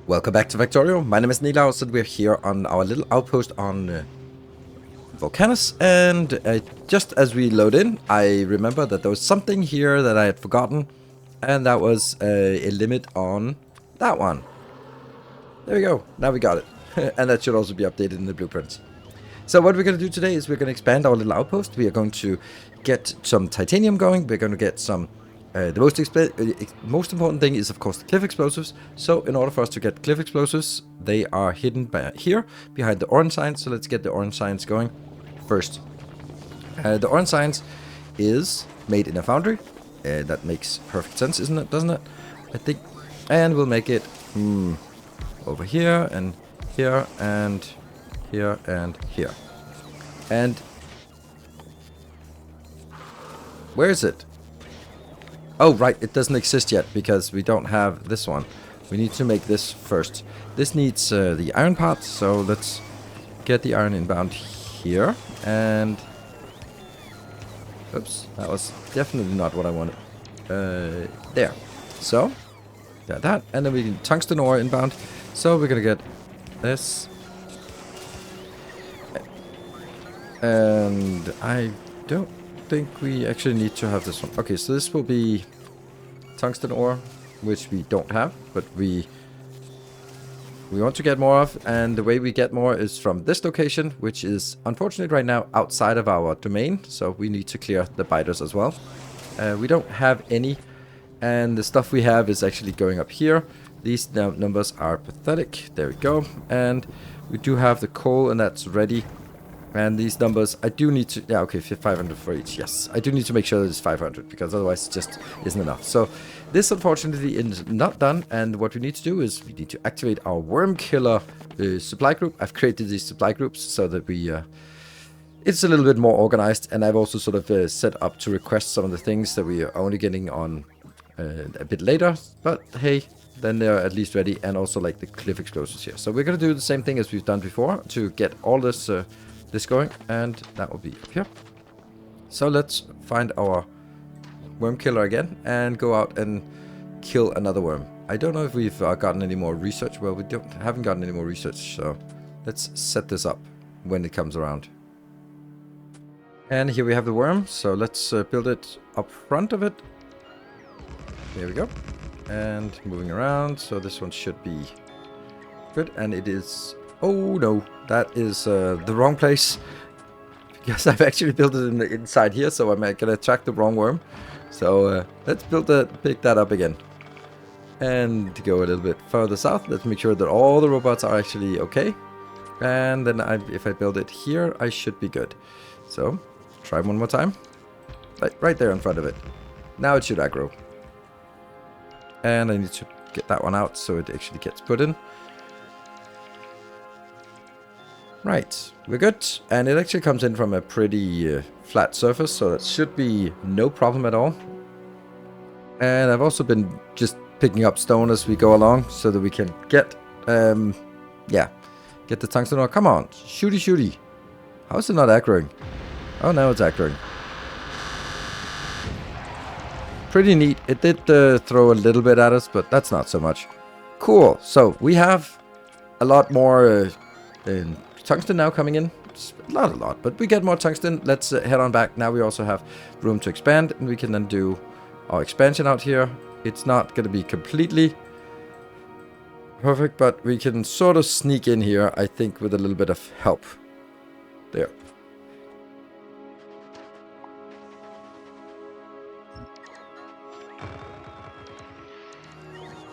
Welcome back to Factorio. My name is Nilaus and we're here on our little outpost on VULCANUS. And just as we load in, I remember that there was something here that I had forgotten. And that was a limit on that one. There we go. Now we got it. And that should also be updated in the blueprints. So what we're going to do today is we're going to expand our little outpost. We are going to get some titanium going. We're going to get some... the most important thing is, of course, the cliff explosives. So in order for us to get cliff explosives, they are hidden here, behind the orange signs. So let's get the orange signs going first. The orange signs is made in a foundry. That makes perfect sense, isn't it? Doesn't it? I think. And we'll make it over here and here and here and here. And where is it? Oh, right, it doesn't exist yet because we don't have this one. We need to make this first. This needs the iron part, so let's get the iron inbound here. And... oops, that was definitely not what I wanted. There. So, got that. And then we need tungsten ore inbound. So we're gonna get this. And I don't think we actually need to have this one. Okay, so this will be tungsten ore, which we don't have, but we want to get more of, and the way we get more is from this location, which is unfortunately right now outside of our domain, so we need to clear the biters as well. We don't have any, and the stuff we have is actually going up here. These numbers are pathetic. There we go. And we do have the coal, and that's ready. And these numbers, I do need to... yeah, okay, 500 for each. Yes, I do need to make sure that it's 500, because otherwise it just isn't enough. So this, unfortunately, is not done. And what we need to do is we need to activate our worm killer supply group. I've created these supply groups so that we... it's a little bit more organized. And I've also sort of set up to request some of the things that we are only getting on a bit later. But hey, then they're at least ready. And also like the cliff explosives here. So we're going to do the same thing as we've done before to get all this... this going, and that will be up here. So let's find our worm killer again and go out and kill another worm. I don't know if we've gotten any more research. Well, we haven't gotten any more research, so let's set this up when it comes around. And here we have the worm, so let's build it up front of it. There we go. And moving around, so this one should be good, and it is... oh no, that is the wrong place, because I've actually built it inside here, so I'm gonna attract the wrong worm. So let's pick that up again, and to go a little bit further south. Let's make sure that all the robots are actually okay, and then if I build it here, I should be good. So try one more time, right there in front of it. Now it should aggro, and I need to get that one out so it actually gets put in. Right, we're good, and it actually comes in from a pretty flat surface, so that should be no problem at all. And I've also been just picking up stone as we go along, so that we can get, get the tungsten ore. Come on, shooty shooty. How is it not aggroing? Oh, now it's aggroing. Pretty neat. It did throw a little bit at us, but that's not so much. Cool, so we have a lot more... tungsten now coming in. Not a lot, but we get more tungsten. Let's head on back. Now we also have room to expand, and we can then do our expansion out here. It's not going to be completely perfect, but we can sort of sneak in here, I think, with a little bit of help. There.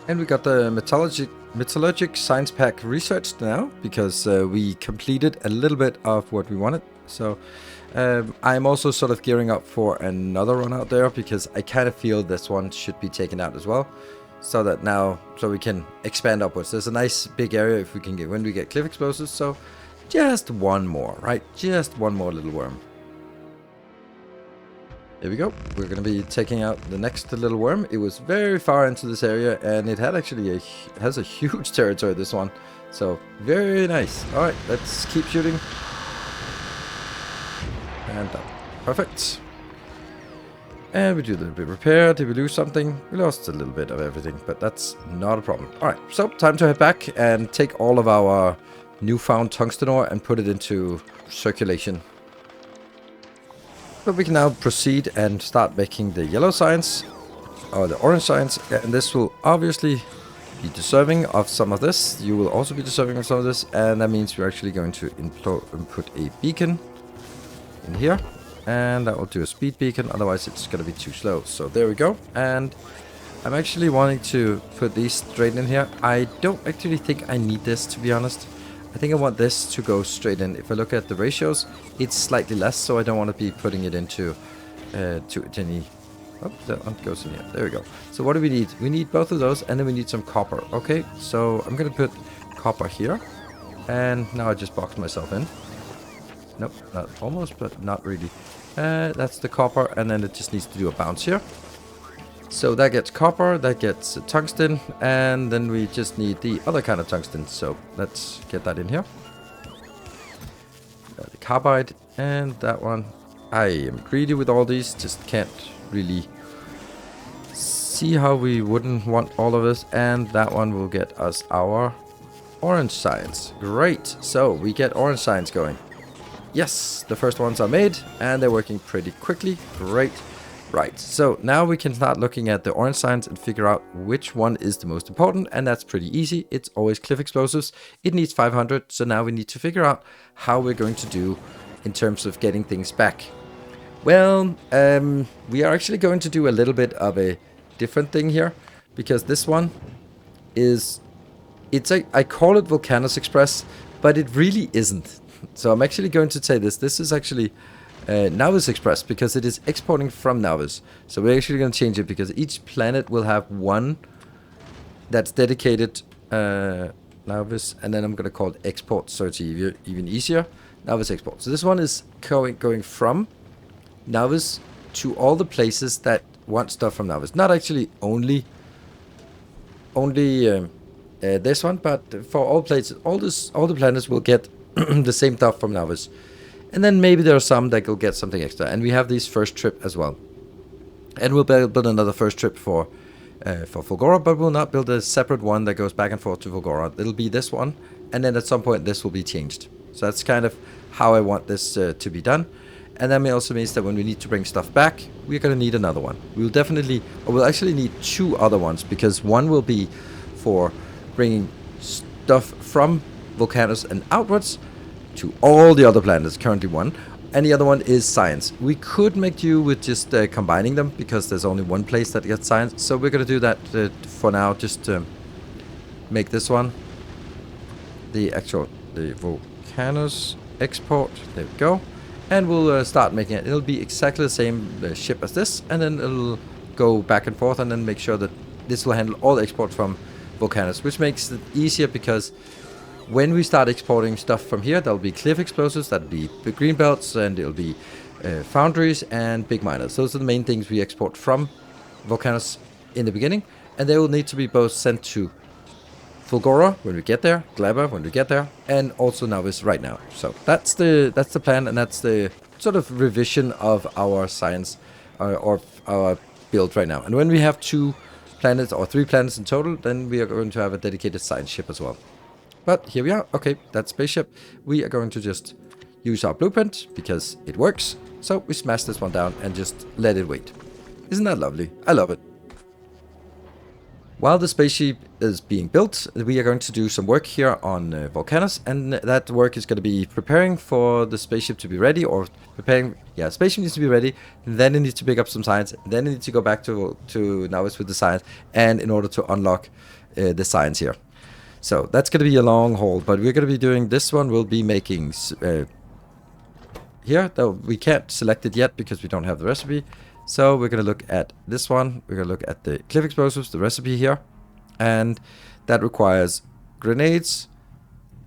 And we got the metallurgic science pack researched now, because we completed a little bit of what we wanted. So I'm also sort of gearing up for another run out there, because I kind of feel this one should be taken out as well, so that now we can expand upwards. There's a nice big area if we can get when we get cliff explosives. So just one more, right? Just one more little worm. Here we go. We're going to be taking out the next little worm. It was very far into this area, and it had actually has a huge territory, this one. So very nice. All right, let's keep shooting. And done. Perfect. And we do a little bit of repair. Did we lose something? We lost a little bit of everything, but that's not a problem. Alright, so time to head back and take all of our newfound tungsten ore and put it into circulation. But we can now proceed and start making the yellow signs, or the orange signs, and this will obviously be deserving of some of this. You will also be deserving of some of this, and that means we're actually going to input a beacon in here. And that will do a speed beacon, otherwise it's going to be too slow. So there we go. And I'm actually wanting to put these straight in here. I don't actually think I need this, to be honest. I think I want this to go straight in. If I look at the ratios, it's slightly less, so I don't want to be putting it into to any... Oh, that one goes in here. There we go. So what do we need? We need both of those, and then we need some copper. Okay, so I'm going to put copper here. And now I just boxed myself in. Nope, not almost, but not really. That's the copper, and then it just needs to do a bounce here. So that gets copper, that gets tungsten, and then we just need the other kind of tungsten. So let's get that in here. The carbide, and that one. I am greedy with all these, just can't really see how we wouldn't want all of this. And that one will get us our orange signs. Great, so we get orange signs going. Yes, the first ones are made, and they're working pretty quickly. Great. Right, so now we can start looking at the orange signs and figure out which one is the most important, and that's pretty easy. It's always cliff explosives. It needs 500, so now we need to figure out how we're going to do in terms of getting things back. Well, we are actually going to do a little bit of a different thing here, because this one is... I call it VULCANUS Express, but it really isn't. So I'm actually going to say this. This is actually Navis Express, because it is exporting from Navis. So we're actually going to change it, because each planet will have one that's dedicated Navis, and then I'm going to call it export, so it's even easier. Navis export. So this one is going from Navis to all the places that want stuff from Navis. Not actually only this one, but for all places, all the planets will get the same stuff from Navis. And then maybe there are some that will get something extra. And we have this first trip as well. And we'll build another first trip for Fulgora, but we'll not build a separate one that goes back and forth to Fulgora. It'll be this one, and then at some point this will be changed. So that's kind of how I want this to be done. And that also means that when we need to bring stuff back, we're going to need another one. We'll actually need two other ones, because one will be for bringing stuff from VULCANUS and outwards to all the other planets, currently one. And the other one is science. We could make do with just combining them, because there's only one place that gets science. So we're going to do that for now, just to make this one the VULCANUS export. There we go. And we'll start making it. It'll be exactly the same ship as this, and then it'll go back and forth, and then make sure that this will handle all exports from VULCANUS, which makes it easier, because when we start exporting stuff from here, there'll be cliff explosives, that'll be big green belts, and it'll be foundries and big miners. Those are the main things we export from VULCANUS in the beginning, and they will need to be both sent to Fulgora when we get there, Gleba when we get there, and also Navis right now. So that's the plan, and that's the sort of revision of our science or our build right now. And when we have 2 planets or 3 planets in total, then we are going to have a dedicated science ship as well. But here we are. Okay, that spaceship. We are going to just use our blueprint, because it works. So we smash this one down and just let it wait. Isn't that lovely? I love it. While the spaceship is being built, we are going to do some work here on VULCANUS, and that work is going to be preparing for the spaceship to be ready, or preparing... Yeah, spaceship needs to be ready, then it needs to pick up some science, then it needs to go back to Navis with the science, and in order to unlock the science here. So that's going to be a long haul, but we're going to be doing this one. We'll be making here, though we can't select it yet because we don't have the recipe. So we're going to look at this one. We're going to look at the cliff explosives, the recipe here, and that requires grenades.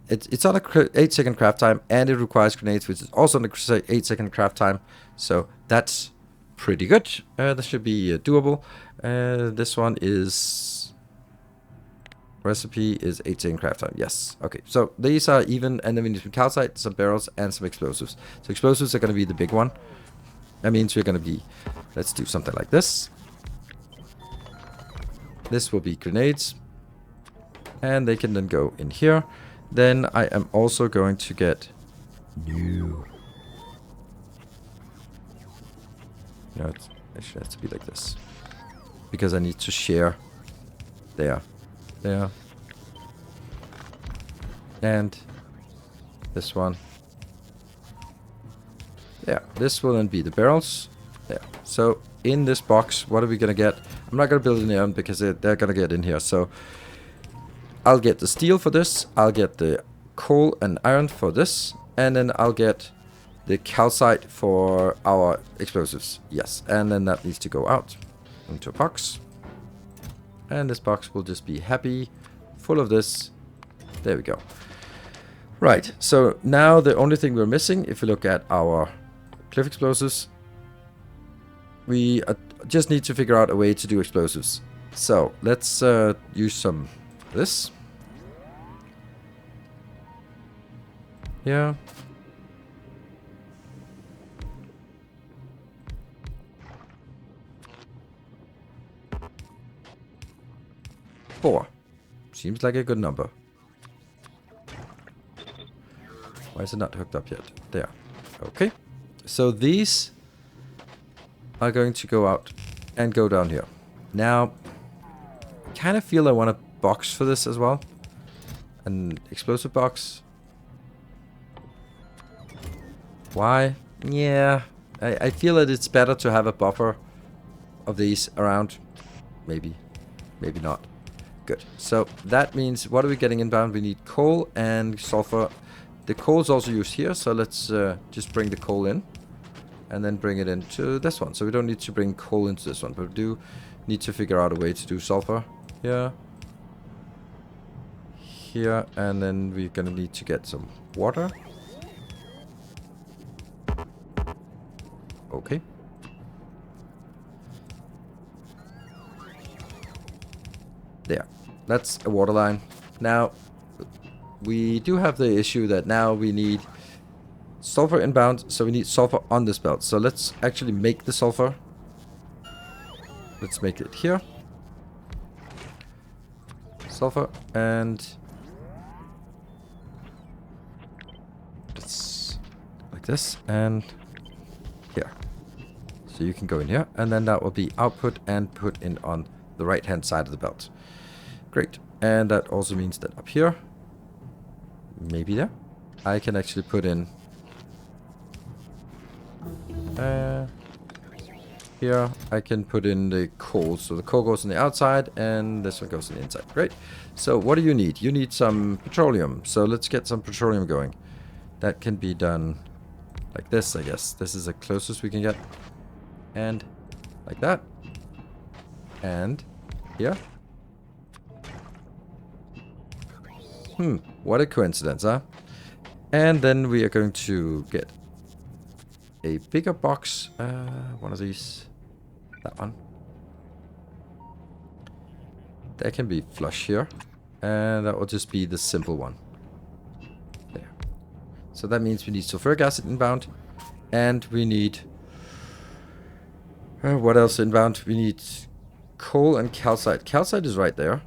It's on a 8-second craft time, and it requires grenades, which is also on a 8-second craft time. So that's pretty good. That should be doable. This one is... Recipe is 8-second craft time. Yes. Okay. So these are even, and then we need some calcite, some barrels, and some explosives. So explosives are going to be the big one. That means we're going to be... Let's do something like this. This will be grenades. And they can then go in here. Then I am also going to get new... No, it actually has to be like this. Because I need to share. There. There. And this one. Yeah, this will then be the barrels. There. So in this box, what are we going to get? I'm not going to build in there because they're going to get in here. So I'll get the steel for this. I'll get the coal and iron for this. And then I'll get the calcite for our explosives. Yes. And then that needs to go out into a box. And this box will just be happy, full of this. There we go. Right. So now the only thing we're missing, if we look at our cliff explosives, we just need to figure out a way to do explosives. So let's use some of this. Yeah. Four. Seems like a good number. Why is it not hooked up yet? There. Okay. So these are going to go out and go down here. Now, I kind of feel I want a box for this as well. An explosive box. Why? Yeah. I feel that it's better to have a buffer of these around. Maybe. Maybe not. Good. So that means, what are we getting inbound? We need coal and sulfur. The coal is also used here, so let's just bring the coal in. And then bring it into this one. So we don't need to bring coal into this one, but we do need to figure out a way to do sulfur. Here. Here. And then we're going to need to get some water. Okay. There. That's a water line. Now, we do have the issue that now we need sulfur inbound, so we need sulfur on this belt. So let's actually make the sulfur. Let's make it here. Sulfur, and it's like this, and here. So you can go in here, and then that will be output and put in on the right hand side of the belt. Great. And that also means that up here, maybe there, I can actually put in here I can put in the coal. So the coal goes on the outside and this one goes on the inside. Great. So what do you need? You need some petroleum. So let's get some petroleum going. That can be done like this, I guess. This is the closest we can get. And like that. And here. What a coincidence, huh? And then we are going to get a bigger box. One of these. That one. That can be flush here. And that will just be the simple one. There. So that means we need sulfuric acid inbound. And we need... what else inbound? We need coal and calcite. Calcite is right there.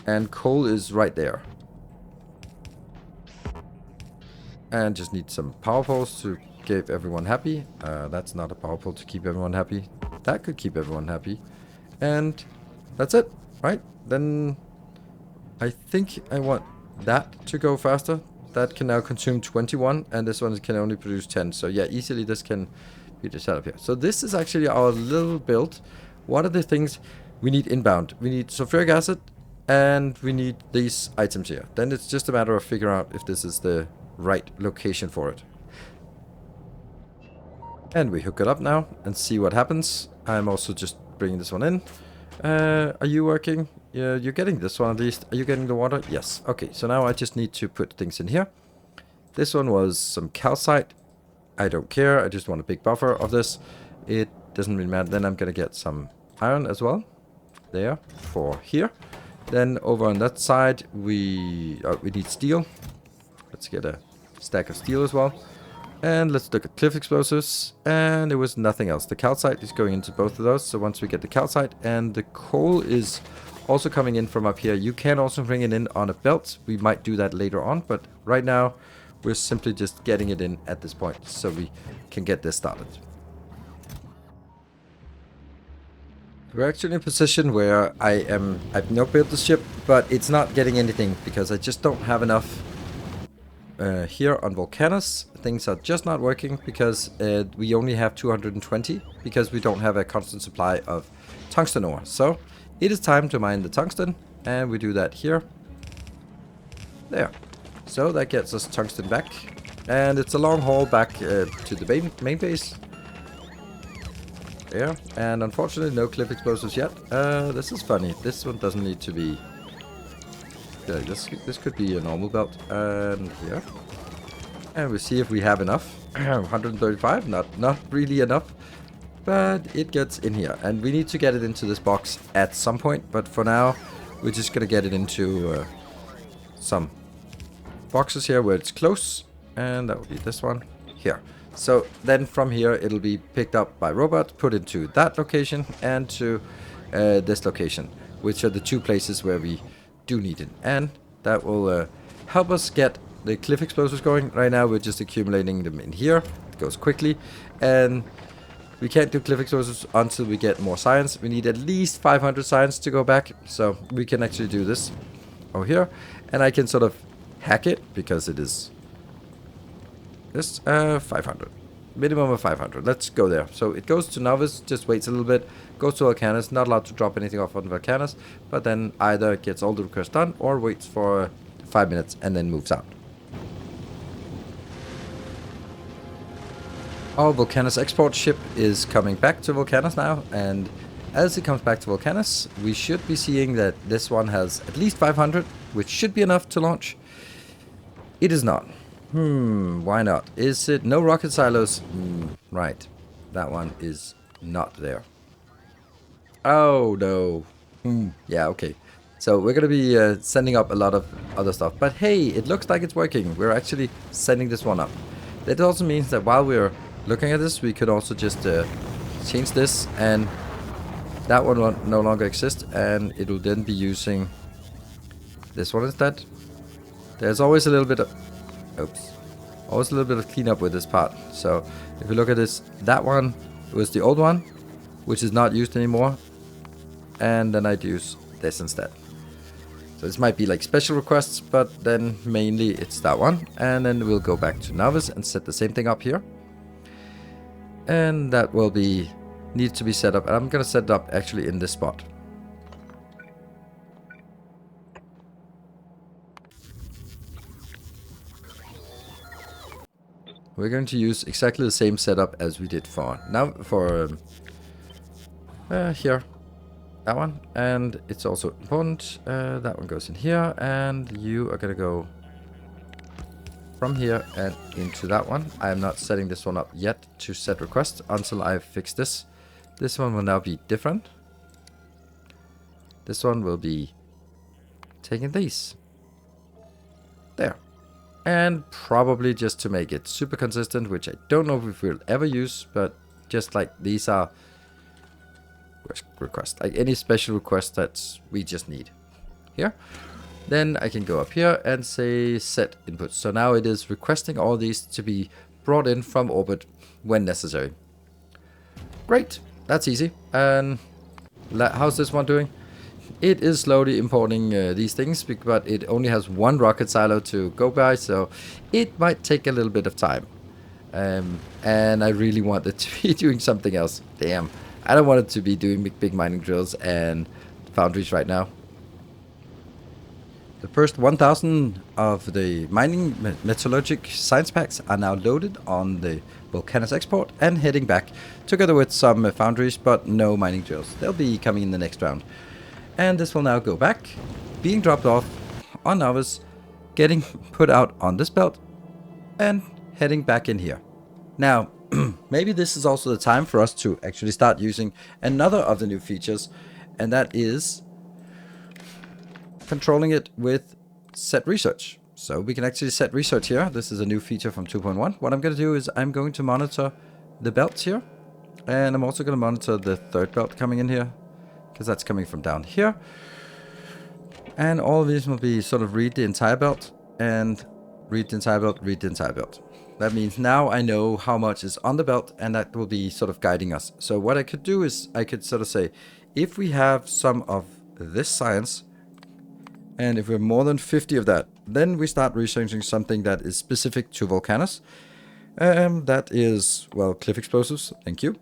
And coal is right there. And just need some power poles to keep everyone happy. That's not a power pole to keep everyone happy. That could keep everyone happy. And that's it, right? Then I think I want that to go faster. That can now consume 21, and this one can only produce 10. So yeah, easily this can be the setup here. So this is actually our little build. What are the things we need inbound? We need sulfuric acid, and we need these items here. Then it's just a matter of figuring out if this is the right location for it. And we hook it up now and see what happens. I'm also just bringing this one in. Are you working? Yeah, you're getting this one at least. Are you getting the water? Yes. Okay, so now I just need to put things in here. This one was some calcite. I don't care. I just want a big buffer of this. It doesn't really matter. Then I'm going to get some iron as well. There, for here. Then over on that side, we need steel. Let's get a stack of steel as well. And let's look at cliff explosives. And there was nothing else. The calcite is going into both of those. So once we get the calcite, and the coal is also coming in from up here. You can also bring it in on a belt. We might do that later on, but right now we're simply just getting it in at this point so we can get this started. We're actually in a position where I've not built the ship, but it's not getting anything because I just don't have enough here on VULCANUS. Things are just not working because we only have 220 because we don't have a constant supply of tungsten ore. So it is time to mine the tungsten, and we do that here. There. So that gets us tungsten back, and it's a long haul back to the main base. There, and unfortunately no cliff explosives yet. This is funny. This one doesn't need to be... Yeah, this could be a normal belt. And here. And we'll see if we have enough. 135, not really enough. But it gets in here. And we need to get it into this box at some point. But for now, we're just going to get it into some boxes here where it's close. And that will be this one here. So then from here, it'll be picked up by robot, put into that location and to this location, which are the two places where we do need it. And that will help us get the cliff explosives going. Right now, we're just accumulating them in here. It goes quickly. And we can't do cliff explosives until we get more science. We need at least 500 science to go back. So we can actually do this over here. And I can sort of hack it because it is... This 500, minimum of 500. Let's go there. So it goes to novice, just waits a little bit, goes to VULCANUS, not allowed to drop anything off on VULCANUS, but then either gets all the requests done or waits for 5 minutes and then moves out. Our VULCANUS export ship is coming back to VULCANUS now, and as it comes back to VULCANUS, we should be seeing that this one has at least 500, which should be enough to launch. It is not. Why not? Is it no rocket silos? Right. That one is not there. Oh, no. Yeah, okay. So we're going to be sending up a lot of other stuff. But hey, it looks like it's working. We're actually sending this one up. That also means that while we're looking at this, we could also just change this, and that one will no longer exist, and it will then be using this one instead. There's always a little bit of... Oops. Always a little bit of cleanup with this part. So if you look at this, that one was the old one, which is not used anymore. And then I'd use this instead. So this might be like special requests, but then mainly it's that one. And then we'll go back to novice and set the same thing up here. And that will be need to be set up. And I'm gonna set it up actually in this spot. We're going to use exactly the same setup as we did for now for here, that one, and it's also important. That one goes in here, and you are gonna go from here and into that one. I am not setting this one up yet to set request until I fix this. This one will now be different. This one will be taking these there. And probably just to make it super consistent, which I don't know if we'll ever use, but just like these are requests, like any special request that we just need here. Then I can go up here and say set input. So now it is requesting all these to be brought in from orbit when necessary. Great, that's easy. And how's this one doing? It is slowly importing these things, but it only has one rocket silo to go by, so it might take a little bit of time. And I really want it to be doing something else. Damn, I don't want it to be doing big mining drills and foundries right now. The first 1,000 of the mining metallurgic science packs are now loaded on the VULCANUS export and heading back, together with some foundries, but no mining drills. They'll be coming in the next round. And this will now go back, being dropped off on novice, getting put out on this belt, and heading back in here. Now, maybe this is also the time for us to actually start using another of the new features, and that is controlling it with set research. So we can actually set research here. This is a new feature from 2.1. What I'm going to do is I'm going to monitor the belts here. And I'm also going to monitor the third belt coming in here, because that's coming from down here. And all of these will be sort of read the entire belt, and read the entire belt, read the entire belt. That means now I know how much is on the belt, and that will be sort of guiding us. So what I could do is I could sort of say, if we have some of this science, and if we're more than 50 of that, then we start researching something that is specific to VULCANUS. That is, well, cliff explosives. Thank you.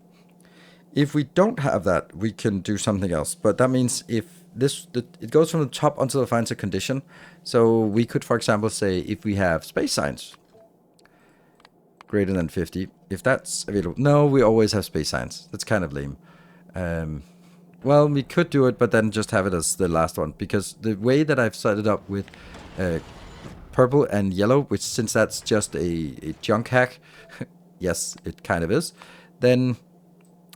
If we don't have that, we can do something else. But that means if it goes from the top until it finds a condition. So we could, for example, say if we have space science greater than 50, if that's available. No, we always have space science. That's kind of lame. Well, we could do it, but then just have it as the last one, because the way that I've set it up with purple and yellow, which since that's just a junk hack, yes, it kind of is, then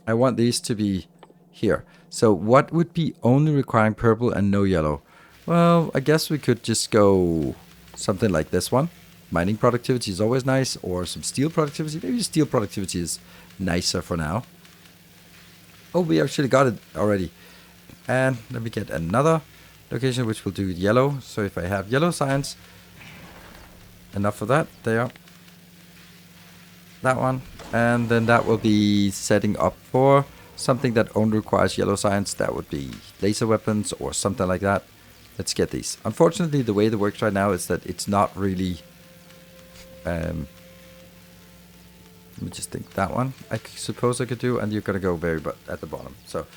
I want these to be here. So what would be only requiring purple and no yellow? Well, I guess we could just go something like this one. Mining productivity is always nice, or some steel productivity. Maybe steel productivity is nicer for now. Oh, we actually got it already. And let me get another location which will do yellow. So if I have yellow science, enough for that. There. That one. And then that will be setting up for something that only requires yellow science. That would be laser weapons or something like that. Let's get these. Unfortunately, the way it works right now is that it's not really... let me just think. That one I suppose I could do, and you're going to go very at the bottom. So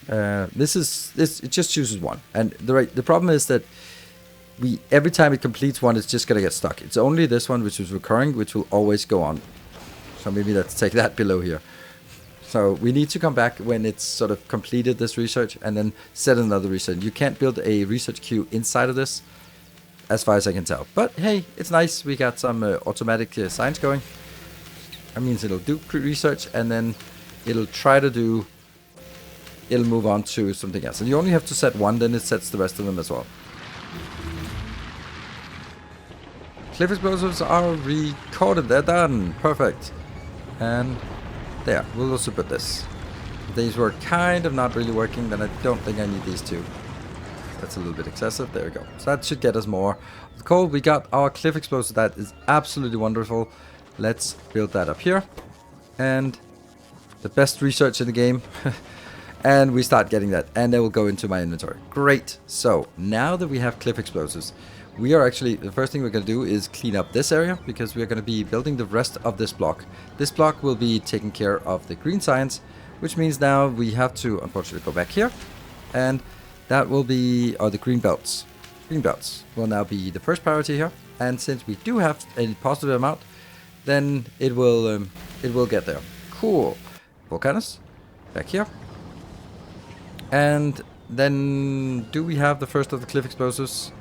it just chooses one. And the problem is that every time it completes one, it's just going to get stuck. It's only this one which is recurring, which will always go on. So maybe let's take that below here. So we need to come back when it's sort of completed this research and then set another research. You can't build a research queue inside of this, as far as I can tell. But hey, it's nice. We got some automatic science going. That means it'll do research and then it'll move on to something else. And you only have to set one, then it sets the rest of them as well. Cliff explosives are recorded. They're done. Perfect. And there, we'll also put this. If these were kind of not really working, then I don't think I need these two. That's a little bit excessive. There we go. So that should get us more coal. We got our cliff explosive. That is absolutely wonderful. Let's build that up here. And the best research in the game. And we start getting that. And they will go into my inventory. Great. So now that we have cliff explosives, we are actually, the first thing we're going to do is clean up this area, because we're going to be building the rest of this block. This block will be taking care of the green science, which means now we have to unfortunately go back here. And that will be, the green belts. Green belts will now be the first priority here. And since we do have a positive amount, then it will get there. Cool. VULCANUS, back here. And then, do we have the first of the cliff explosives?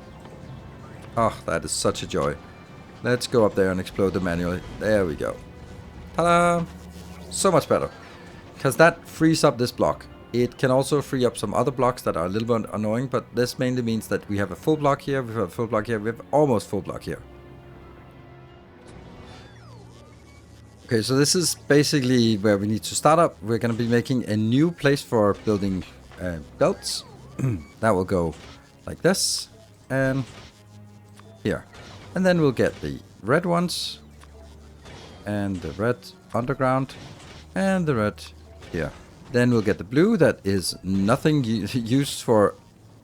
Oh, that is such a joy. Let's go up there and explode them manually. There we go. Ta-da! So much better. Because that frees up this block. It can also free up some other blocks that are a little bit annoying, but this mainly means that we have a full block here, we have a full block here, we have almost full block here. Okay, so this is basically where we need to start up. We're going to be making a new place for building belts. That will go like this, and here. And then we'll get the red ones, and the red underground, and the red here. Then we'll get the blue that is nothing used for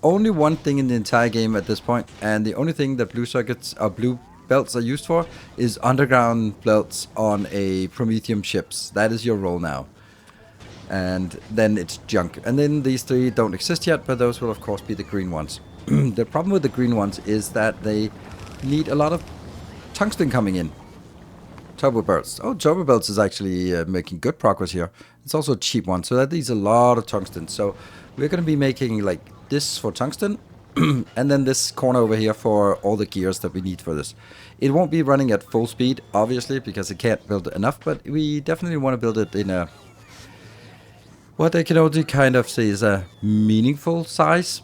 only one thing in the entire game at this point, and the only thing that blue belts are used for is underground belts on a Prometheum ships. That is your role now. And then it's junk. And then these three don't exist yet, but those will of course be the green ones. The problem with the green ones is that they need a lot of tungsten coming in. Turbo belts. Oh, turbo belts is actually making good progress here. It's also a cheap one, so that needs a lot of tungsten. So we're going to be making like this for tungsten, and then this corner over here for all the gears that we need for this. It won't be running at full speed, obviously, because it can't build enough, but we definitely want to build it in a, what I can only kind of say is a meaningful size.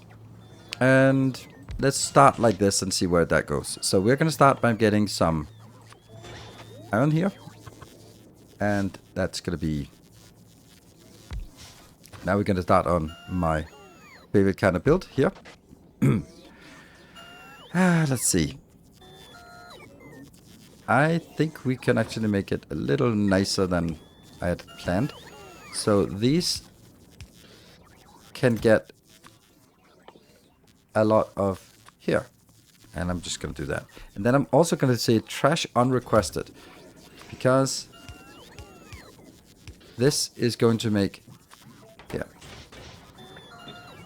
And let's start like this and see where that goes. So we're gonna start by getting some iron here, and that's gonna be. Now we're gonna start on my favorite kind of build here. Let's see. I think we can actually make it a little nicer than I had planned. So these can get a lot of here. And I'm just going to do that. And then I'm also going to say trash unrequested. Because this is going to make... Yeah.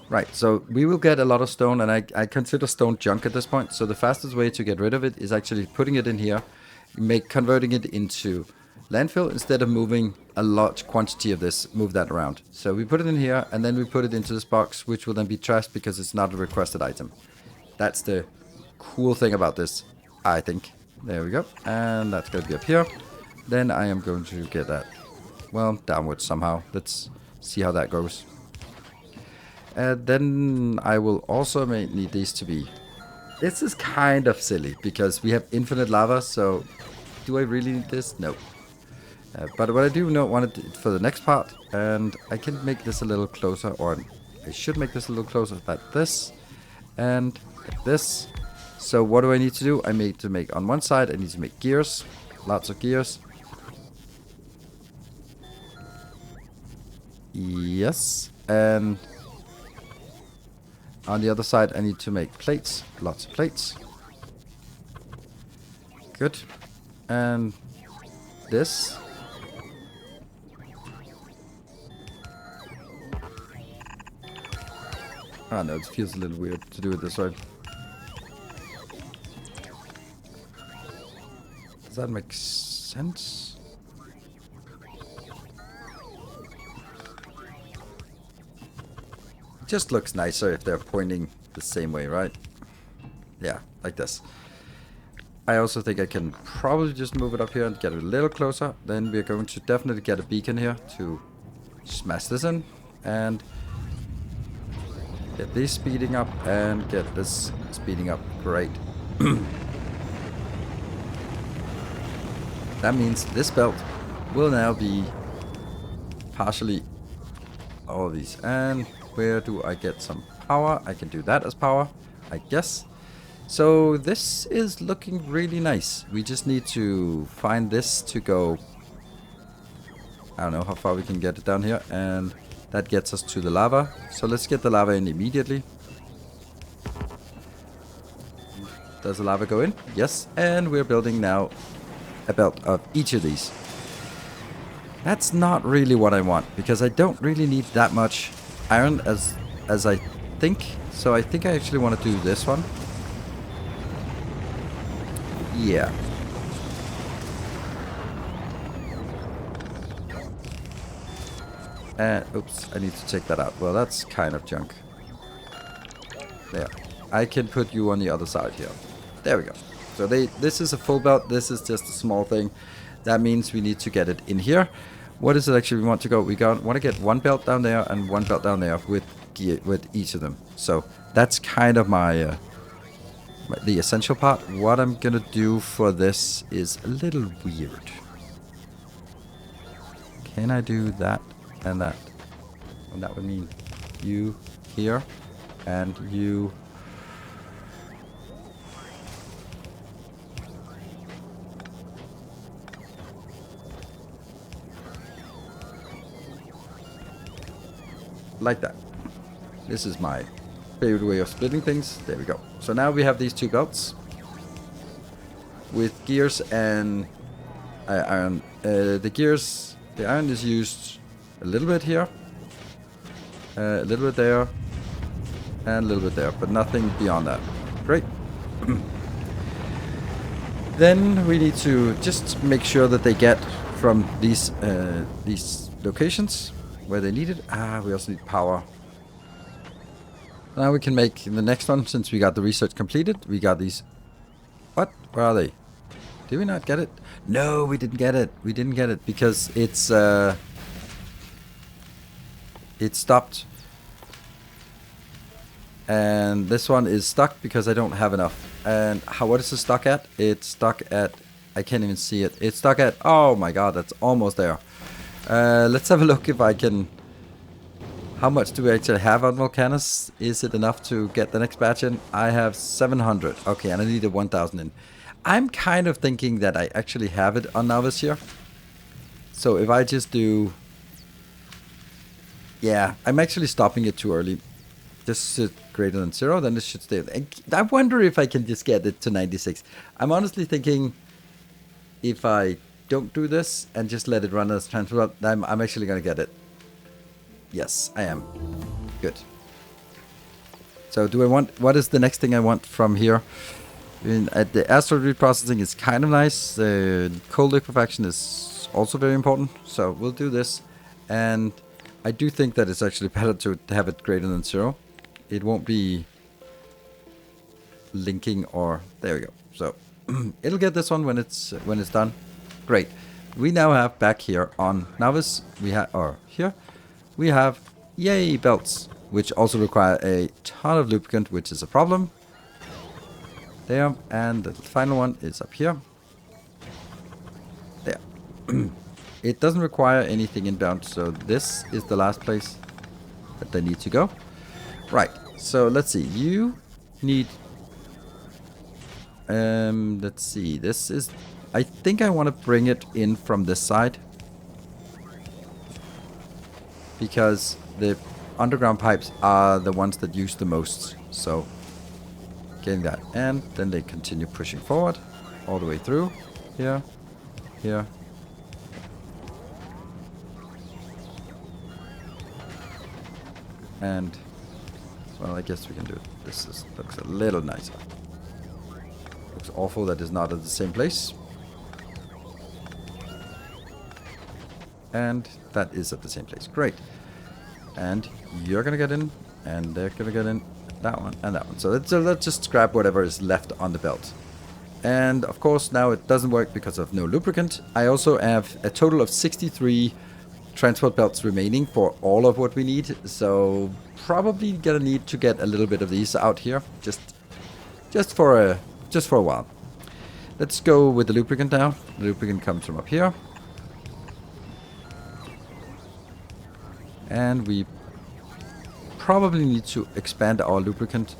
Right, so we will get a lot of stone, and I consider stone junk at this point. So the fastest way to get rid of it is actually putting it in here, converting it into landfill instead of moving a large quantity of this, move that around. So we put it in here, and then we put it into this box, which will then be trashed because it's not a requested item. That's the cool thing about this, I think. There we go, and that's going to be up here. Then I am going to get that, well, downwards somehow. Let's see how that goes. Then I will also need these to be... This is kind of silly, because we have infinite lava, so... Do I really need this? No. But what I do want it for the next part, and I can make this a little closer, or I should make this a little closer, like this, and like this. So what do I need to do? I need to make, on one side, I need to make gears. Lots of gears. Yes, and... On the other side, I need to make plates. Lots of plates. Good. And this. Ah, no, it feels a little weird to do it this way. Does that make sense? Just looks nicer if they're pointing the same way, right? Yeah, like this. I also think I can probably just move it up here and get it a little closer. Then we're going to definitely get a beacon here to smash this in. And get these speeding up and get this speeding up. Great. That means this belt will now be partially all of these. And... where do I get some power? I can do that as power, I guess. So this is looking really nice. We just need to find this to go... I don't know how far we can get it down here. And that gets us to the lava. So let's get the lava in immediately. Does the lava go in? Yes. And we're building now a belt of each of these. That's not really what I want, because I don't really need that much iron as I think. So I think I actually want to do this one. Yeah. Oops, I need to check that out. Well, that's kind of junk. There. I can put you on the other side here. There we go. So this is a full belt. This is just a small thing. That means we need to get it in here. What is it actually we want to go? We want to get one belt down there and one belt down there with gear, with each of them. So that's kind of my the essential part. What I'm gonna do for this is a little weird. Can I do that and that? And that would mean you here and you. Like that. This is my favorite way of splitting things. There we go. So now we have these two belts with gears and iron. The iron is used a little bit here, a little bit there, and a little bit there, but nothing beyond that. Great. Then we need to just make sure that they get from these locations where they need it. We also need power. Now we can make the next one, since we got the research completed. We got these. What? Where are they? Did we not get it? No, we didn't get it. We didn't get it because it's it stopped. And this one is stuck because I don't have enough. And what is it stuck at? It's stuck at, I can't even see it. It's stuck at, oh my god, that's almost there. Let's have a look if I can, how much do we actually have on VULCANUS? Is it enough to get the next batch in? I have 700. Okay, and I need a 1000 in. I'm kind of thinking that I actually have it on Novice here. So if I just do, yeah, I'm actually stopping it too early. This is greater than 0, then this should stay. I wonder if I can just get it to 96. I'm honestly thinking if I don't do this and just let it run as transport, I'm actually going to get it. Yes, I am. Good. So do I want, what is the next thing I want from here? The asteroid reprocessing is kind of nice. Cold liquefaction is also very important. So we'll do this. And I do think that it's actually better to have it greater than 0. It won't be linking or, there we go. So it'll get this one when it's done. Great. We now have back here on Novice, we have, or here, we have, yay, belts, which also require a ton of lubricant, which is a problem. There, and the final one is up here. There. It doesn't require anything inbound, so this is the last place that they need to go. Right, so let's see, you need, let's see, this is, I think I want to bring it in from this side. Because the underground pipes are the ones that use the most, so getting that. And then they continue pushing forward, all the way through, here, here. And, well, I guess we can do it. This looks a little nicer. Looks awful that it's not at the same place. And that is at the same place. Great. And you're going to get in, and they're going to get in, that one, and that one. So let's just scrap whatever is left on the belt. And, of course, now it doesn't work because of no lubricant. I also have a total of 63 transport belts remaining for all of what we need, so probably gonna need to get a little bit of these out here, just for a while. Let's go with the lubricant now. The lubricant comes from up here, and we probably need to expand our lubricant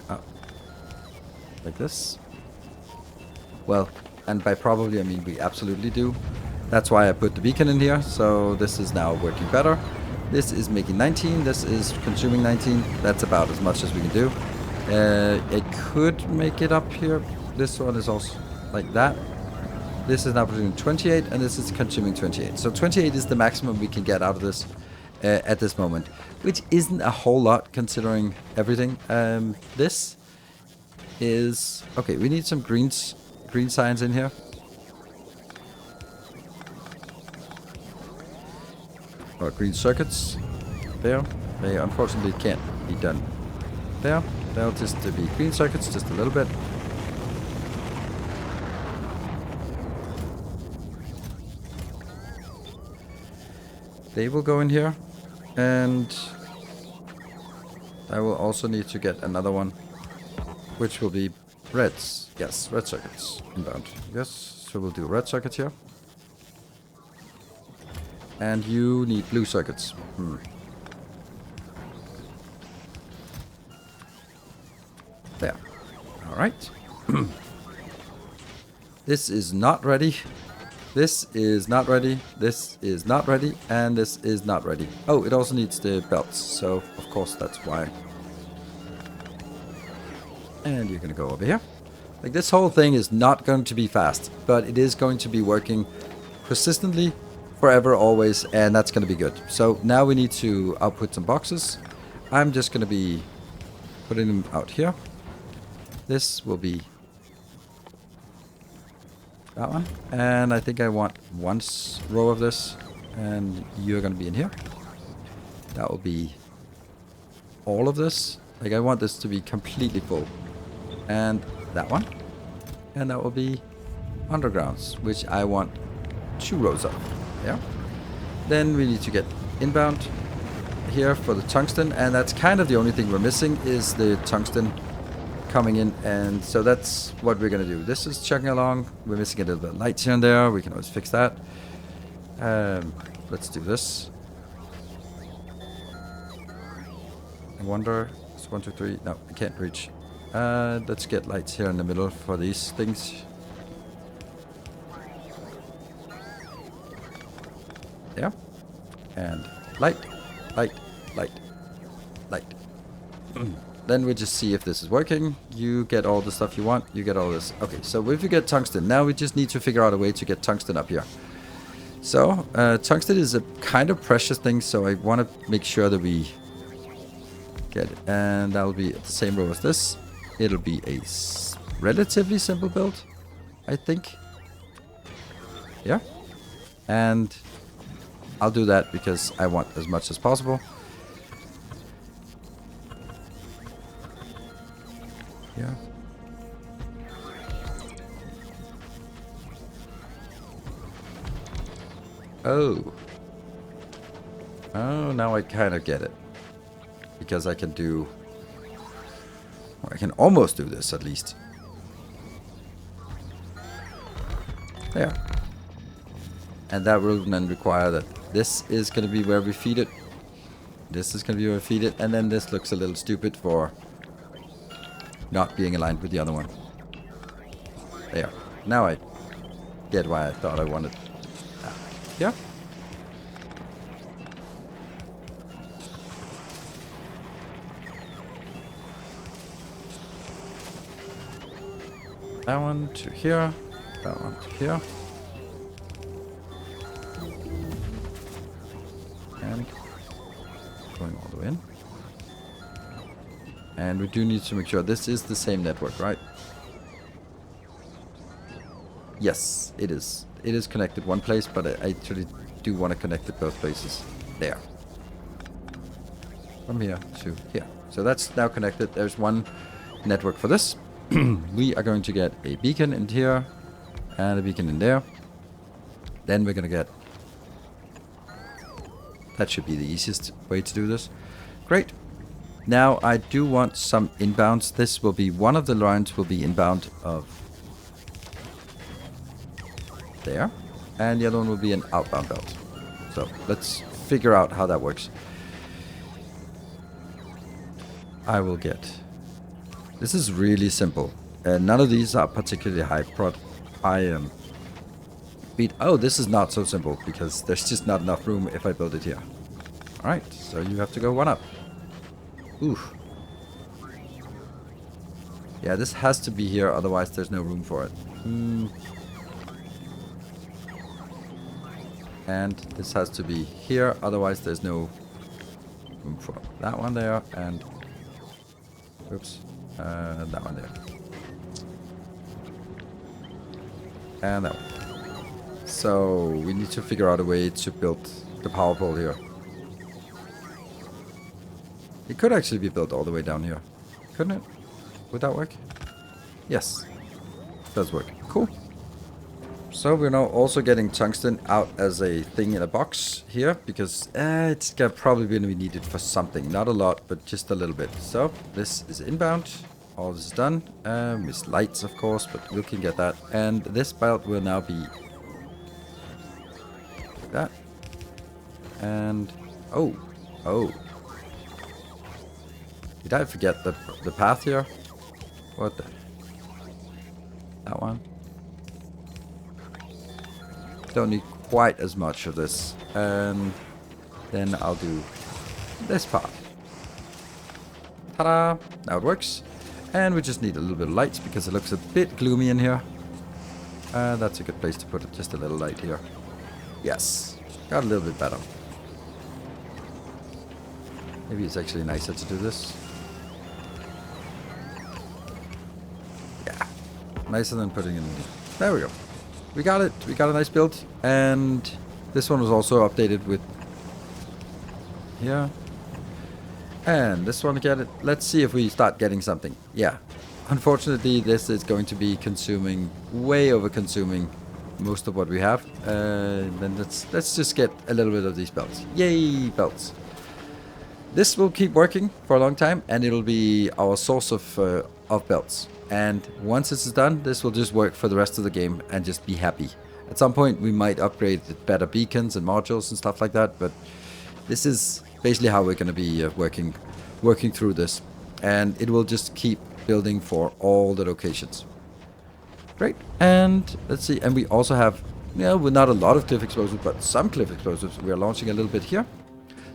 like this. Well, and by probably I mean we absolutely do. That's why I put the beacon in here, so this is now working better. This is making 19, this is consuming 19. That's about as much as we can do. It could make it up here. This one is also like that. This is now producing 28, and this is consuming 28. So 28 is the maximum we can get out of this at this moment, which isn't a whole lot considering everything. This is... Okay, we need some green signs in here. Or green circuits. There. They unfortunately can't be done there. They'll just be green circuits, just a little bit. They will go in here. And I will also need to get another one, which will be reds. Yes, red circuits inbound. Yes, so we'll do red circuits here. And you need blue circuits. There. Alright. This is not ready. This is not ready. This is not ready. And this is not ready. Oh, it also needs the belts. So, of course, that's why. And you're going to go over here. Like, this whole thing is not going to be fast. But it is going to be working persistently. Forever, always, and that's going to be good. So now we need to output some boxes. I'm just going to be putting them out here. This will be that one. And I think I want one row of this. And you're going to be in here. That will be all of this. Like, I want this to be completely full. And that one. And that will be undergrounds, which I want 2 rows of. Yeah. Then we need to get inbound. here for the tungsten, and that's kind of the only thing we're missing is the tungsten coming in, and so that's what we're gonna do. This is chugging along. We're missing a little bit of lights here and there. We can always fix that. Let's do this. I wonder, it's 1, 2, 3. No, I can't reach. Let's get lights here in the middle for these things. Yeah. And light, light, light, light. Then we just see if this is working. You get all the stuff you want. You get all this. Okay, so if you get tungsten, now we just need to figure out a way to get tungsten up here. So, tungsten is a kind of precious thing, so I want to make sure that we get it. And that will be the same row as this. It'll be a relatively simple build, I think. Yeah. And I'll do that because I want as much as possible. Yeah. Oh. Oh, now I kind of get it. Because I can do... Or I can almost do this, at least. There. And that will then require that this is going to be where we feed it. This is going to be where we feed it. And then this looks a little stupid for not being aligned with the other one. There. Now I get why I thought I wanted. Yeah. That one to here. That one to here. And going all the way in. And we do need to make sure this is the same network, right? Yes, it is. It is connected one place, but I actually do want to connect it both places. There. From here to here. So that's now connected. There's one network for this. We are going to get a beacon in here and a beacon in there. Then we're going to get... That should be the easiest way to do this. Great. Now I do want some inbounds. This will be one of the lines will be inbound of there, and the other one will be an outbound belt. So let's figure out how that works. I will get... This is really simple. None of these are particularly high prod. I am... Oh, this is not so simple because there's just not enough room if I build it here. Alright, so you have to go one up. Oof. Yeah, this has to be here, otherwise there's no room for it. And this has to be here, otherwise there's no room for that one there, and... Oops. That one there. And that one. So, we need to figure out a way to build the power pole here. It could actually be built all the way down here. Couldn't it? Would that work? Yes. It does work. Cool. So we're now also getting tungsten out as a thing in a box here, because it's probably going to be needed for something. Not a lot, but just a little bit. So this is inbound. All this is done. Missed lights, of course, but we can get that. And this belt will now be like that. And oh. Did I forget the path here? What the? That one. Don't need quite as much of this. And then I'll do this part. Ta-da! Now it works. And we just need a little bit of lights because it looks a bit gloomy in here. That's a good place to put it. Just a little light here. Yes. Got a little bit better. Maybe it's actually nicer to do this. Yeah. Nicer than putting it in. There we go. We got it. We got a nice build. And this one was also updated with here. And this one again. Let's see if we start getting something. Yeah. Unfortunately, this is going to be consuming, way over consuming most of what we have. Then let's just get a little bit of these belts. Yay, belts. This will keep working for a long time, and it'll be our source of belts. And once this is done, this will just work for the rest of the game and just be happy. At some point, we might upgrade better beacons and modules and stuff like that, but this is basically how we're going to be working through this. And it will just keep building for all the locations. Great. And let's see. And we also have, well, not a lot of cliff explosives, but some cliff explosives. We are launching a little bit here.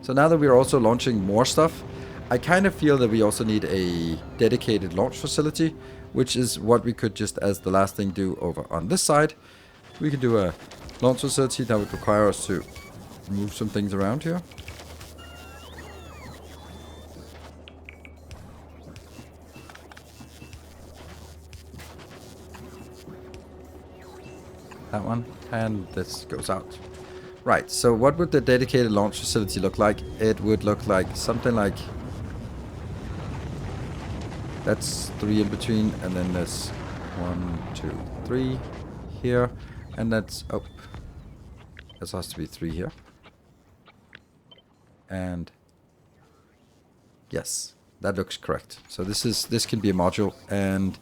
So now that we're also launching more stuff, I kind of feel that we also need a dedicated launch facility, which is what we could just as the last thing do over on this side. We can do a launch facility that would require us to move some things around here. That one, and this goes out. Right, so what would the dedicated launch facility look like? It would look like something like... That's 3 in between, and then there's 1, 2, 3 here, and that's... Oh, this has to be 3 here. And... Yes, that looks correct. So this can be a module, and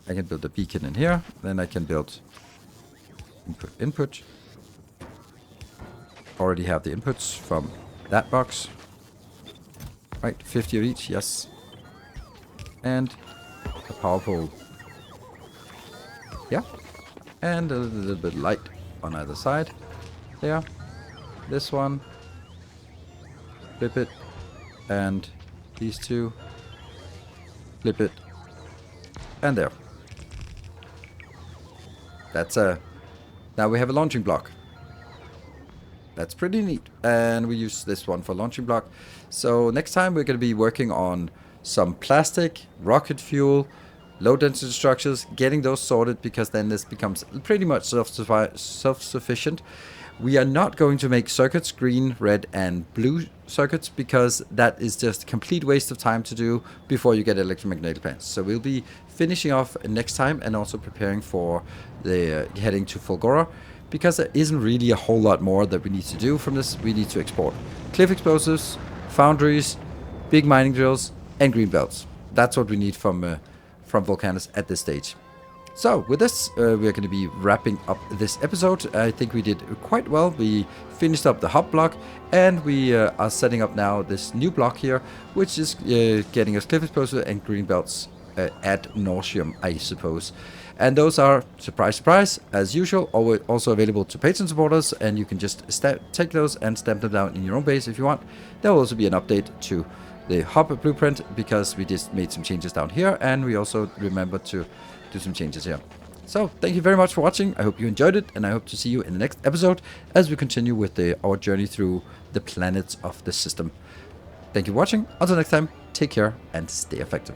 I can build a beacon in here. Then I can build input. Already have the inputs from that box. Right, 50 of each, yes. And a power pole. Yeah. And a little bit light on either side. There. This one. Flip it. And these two. Flip it. And there. That's a... Now we have a launching block. That's pretty neat. And we use this one for launching block. So next time we're going to be working on some plastic, rocket fuel, low density structures, getting those sorted, because then this becomes pretty much self-sufficient. We are not going to make circuits, green, red and blue circuits, because that is just a complete waste of time to do before you get electromagnetic plants. So we'll be finishing off next time and also preparing for the heading to Fulgora, because there isn't really a whole lot more that we need to do from this. We need to export cliff explosives, foundries, big mining drills, and green belts. That's what we need from VULCANUS at this stage. So with this, we're going to be wrapping up this episode. I think we did quite well. We finished up the hub block, and we are setting up now this new block here, which is getting us cliff explosives and green belts ad nauseum, I suppose. And those are, surprise, surprise, as usual, also available to Patreon supporters, and you can just take those and stamp them down in your own base if you want. There will also be an update to the hub blueprint, because we just made some changes down here, and we also remembered to do some changes here. So, thank you very much for watching. I hope you enjoyed it, and I hope to see you in the next episode as we continue with our journey through the planets of the system. Thank you for watching. Until next time, take care and stay effective.